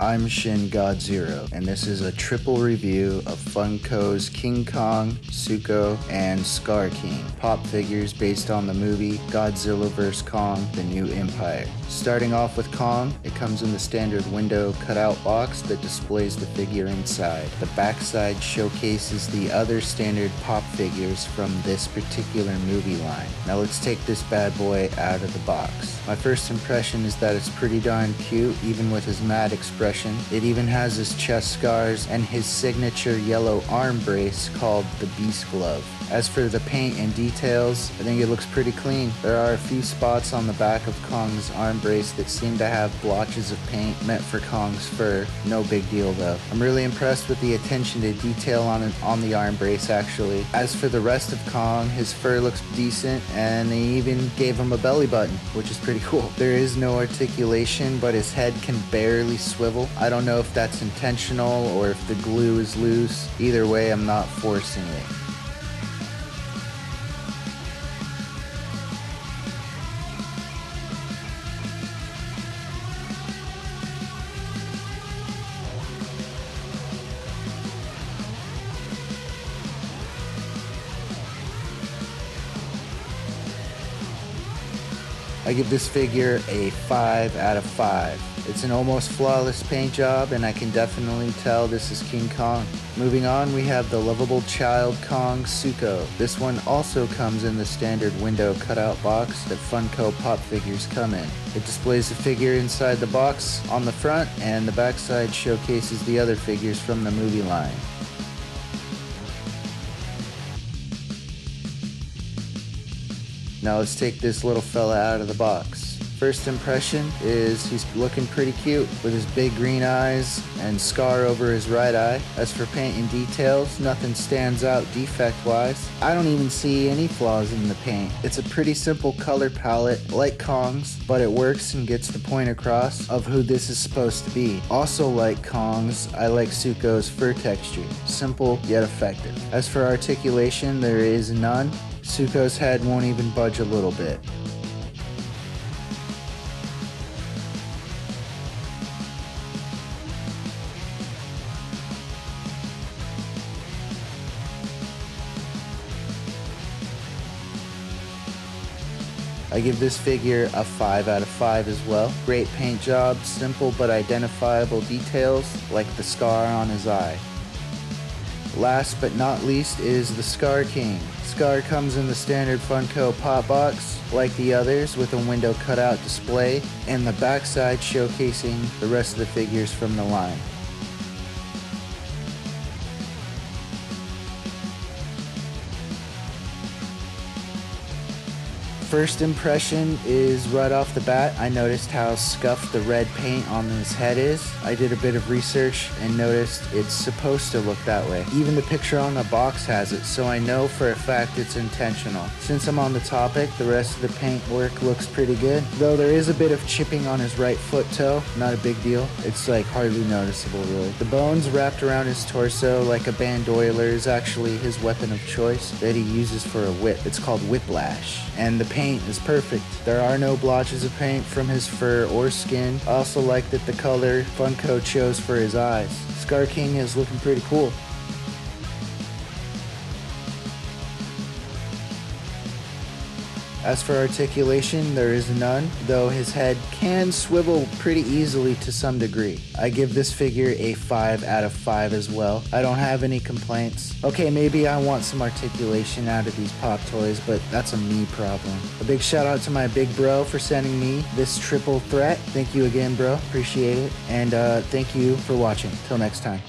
I'm Shin God Zero, and this is a triple review of Funko's King Kong, Suko, and Skar King Pop figures based on the movie Godzilla vs. Kong: The New Empire. Starting off with Kong, it comes in the standard window cutout box that displays the figure inside. The backside showcases the other standard Pop figures from this particular movie line. Now let's take this bad boy out of the box. My first impression is that it's pretty darn cute, even with his mad expression. It even has his chest scars and his signature yellow arm brace called the Beast Glove. As for the paint and details, I think it looks pretty clean. There are a few spots on the back of Kong's arm brace that seem to have blotches of paint meant for Kong's fur. No big deal though. I'm really impressed with the attention to detail on the arm brace actually. As for the rest of Kong, his fur looks decent and they even gave him a belly button, which is pretty cool. There is no articulation, but his head can barely swivel. I don't know if that's intentional or if the glue is loose. Either way, I'm not forcing it. I give this figure a 5 out of 5. It's an almost flawless paint job and I can definitely tell this is King Kong. Moving on, we have the lovable child Kong Suko. This one also comes in the standard window cutout box that Funko Pop figures come in. It displays the figure inside the box on the front, and the backside showcases the other figures from the movie line. Now let's take this little fella out of the box. First impression is he's looking pretty cute with his big green eyes and scar over his right eye. As for paint and details, nothing stands out defect-wise. I don't even see any flaws in the paint. It's a pretty simple color palette like Kong's, but it works and gets the point across of who this is supposed to be. Also like Kong's, I like Suko's fur texture. Simple yet effective. As for articulation, there is none. Suko's head won't even budge a little bit. I give this figure a 5 out of 5 as well. Great paint job, simple but identifiable details like the scar on his eye. Last but not least is the Skar King. Skar comes in the standard Funko Pop box like the others with a window cutout display and the backside showcasing the rest of the figures from the line. First impression is right off the bat, I noticed how scuffed the red paint on his head is. I did a bit of research and noticed it's supposed to look that way. Even the picture on the box has it, so I know for a fact it's intentional. Since I'm on the topic, the rest of the paint work looks pretty good. Though there is a bit of chipping on his right foot toe, not a big deal. It's like hardly noticeable really. The bones wrapped around his torso like a bandoiler is actually his weapon of choice that he uses for a whip. It's called whiplash. And the paint is perfect. There are no blotches of paint from his fur or skin. I also like that the color Funko chose for his eyes. Skar King is looking pretty cool. As for articulation, there is none, though his head can swivel pretty easily to some degree. I give this figure a 5 out of 5 as well. I don't have any complaints. Okay, maybe I want some articulation out of these Pop toys, but that's a me problem. A big shout out to my big bro for sending me this triple threat. Thank you again, bro. Appreciate it. And thank you for watching. Till next time.